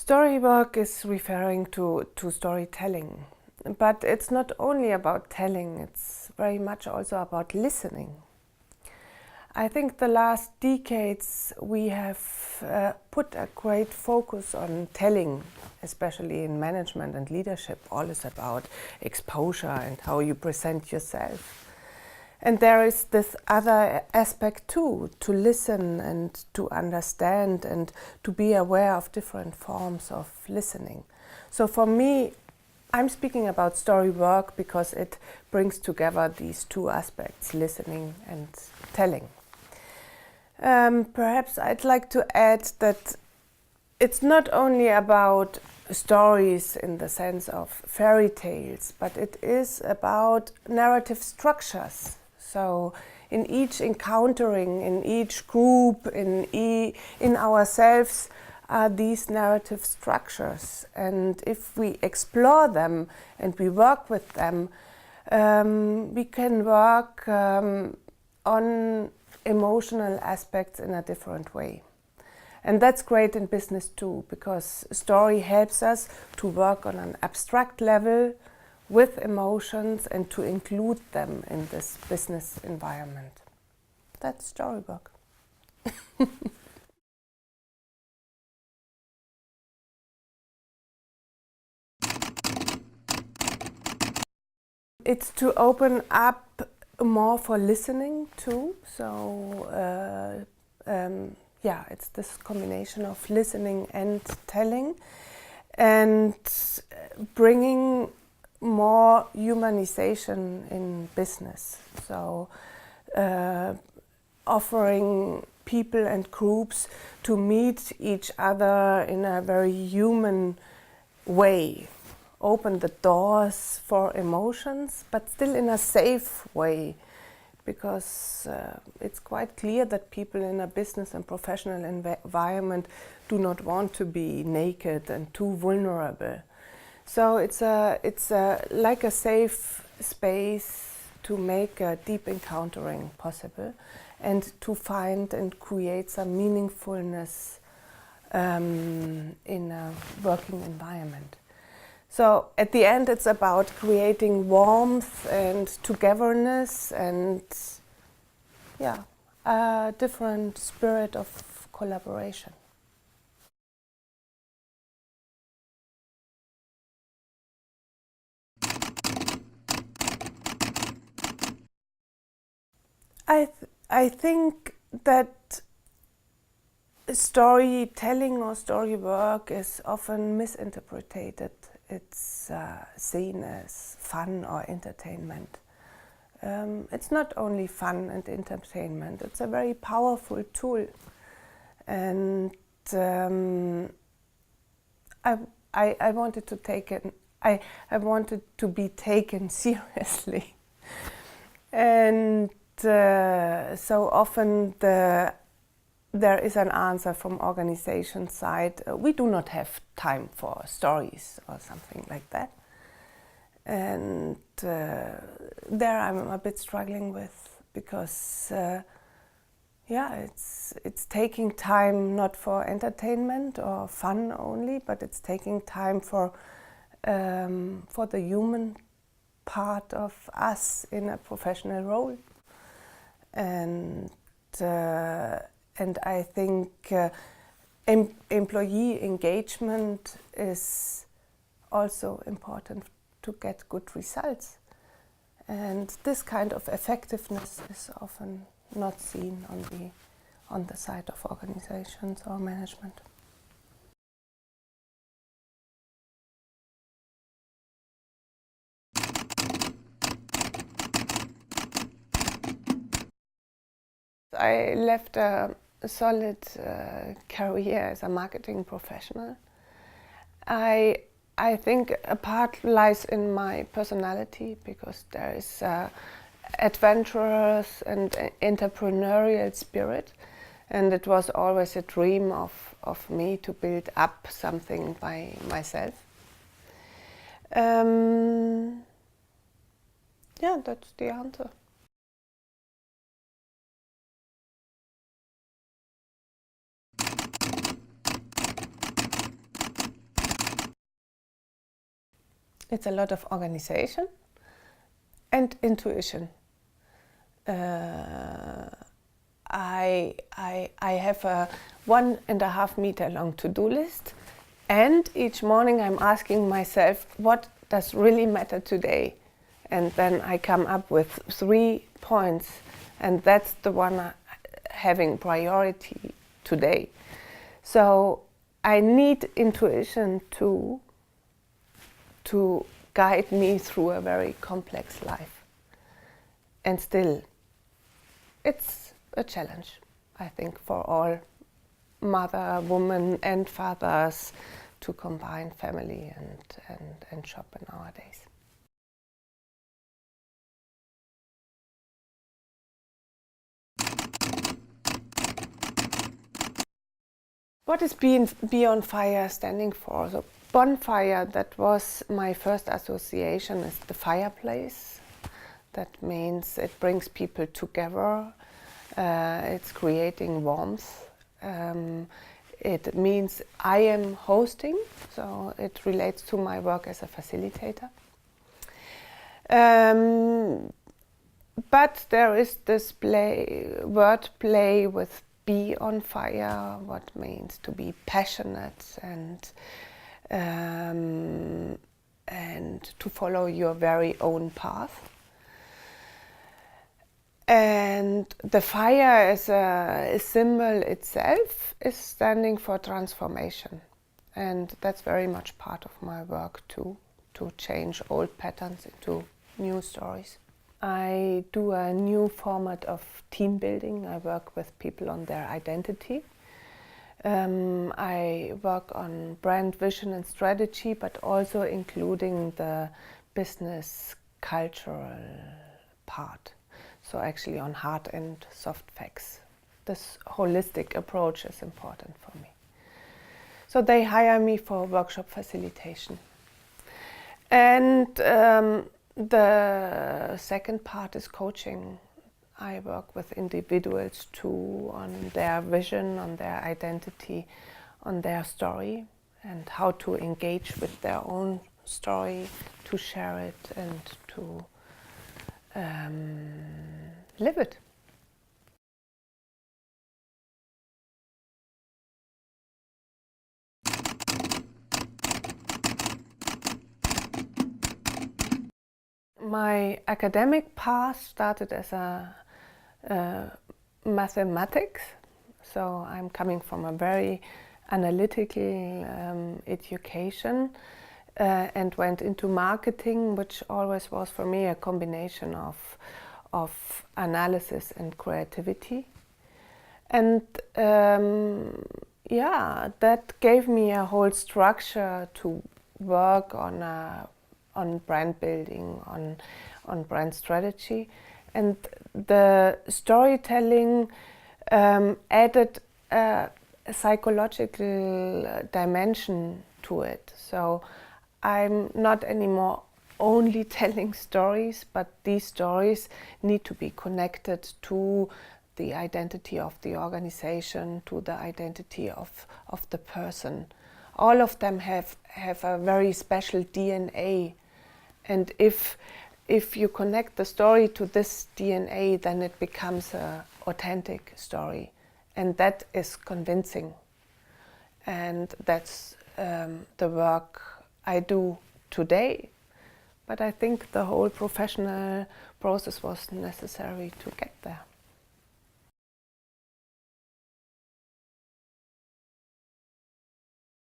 Storywork is referring to storytelling, but it's not only about telling, it's very much also about listening. I think the last decades we have put a great focus on telling, especially in management and leadership. All is about exposure and how you present yourself. And there is this other aspect too, to listen and to understand and to be aware of different forms of listening. So for me, I'm speaking about Storywork because it brings together these two aspects, listening and telling. Perhaps I'd like to add that it's not only about stories in the sense of fairy tales, but it is about narrative structures. So in each encountering, in each group, in ourselves are these narrative structures. And if we explore them and we work with them, we can work on emotional aspects in a different way. And that's great in business too, because story helps us to work on an abstract level with emotions and to include them in this business environment. That's Storywork. It's to open up more for listening too. So yeah, it's this combination of listening and telling, and bringing more humanization in business. So offering people and groups to meet each other in a very human way. Open the doors for emotions, but still in a safe way. Because it's quite clear that people in a business and professional environment do not want to be naked and too vulnerable. So it's like a safe space to make a deep encountering possible and to find and create some meaningfulness in a working environment. So at the end it's about creating warmth and togetherness and yeah, a different spirit of collaboration. I think that storytelling or storywork is often misinterpreted. It's seen as fun or entertainment. It's not only fun and entertainment, it's a very powerful tool. And I wanted to take it, I wanted to be taken seriously. And so often there is an answer from organization side, we do not have time for stories or something like that. And there I'm a bit struggling with, because yeah, it's taking time not for entertainment or fun only, but it's taking time for the human part of us in a professional role. And I think employee engagement is also important to get good results. And this kind of effectiveness is often not seen on the side of organizations or management. I left a solid career as a marketing professional. I think a part lies in my personality, because there is adventurous and entrepreneurial spirit, and it was always a dream of me to build up something by myself. Yeah, that's the answer. It's a lot of organization and intuition. I have a 1.5 meter long to-do list, and each morning I'm asking myself, what does really matter today? And then I come up with 3 points, and that's the one having priority today. So I need intuition to guide me through a very complex life. And still, it's a challenge, I think, for all mother, women and fathers to combine family and job nowadays. What is B-onfire standing for? So bonfire, that was my first association, is the fireplace. That means it brings people together. It's creating warmth. It means I am hosting, so it relates to my work as a facilitator. But there is this word play with be on fire, what means to be passionate and to follow your very own path. And the fire as a symbol itself is standing for transformation. And that's very much part of my work too, to change old patterns into new stories. I do a new format of team building. I work with people on their identity. I work on brand vision and strategy, but also including the business cultural part. So actually on hard and soft facts. This holistic approach is important for me. So they hire me for workshop facilitation. And the second part is coaching. I work with individuals too on their vision, on their identity, on their story, and how to engage with their own story, to share it and to live it. My academic path started as a mathematics, so I'm coming from a very analytical education and went into marketing, which always was for me a combination of analysis and creativity. And yeah, that gave me a whole structure to work on brand building, on brand strategy. And the storytelling added a psychological dimension to it. So I'm not anymore only telling stories, but these stories need to be connected to the identity of the organization, to the identity of the person. All of them have a very special DNA. And if you connect the story to this DNA, then it becomes an authentic story. And that is convincing. And that's the work I do today. But I think the whole professional process was necessary to get there.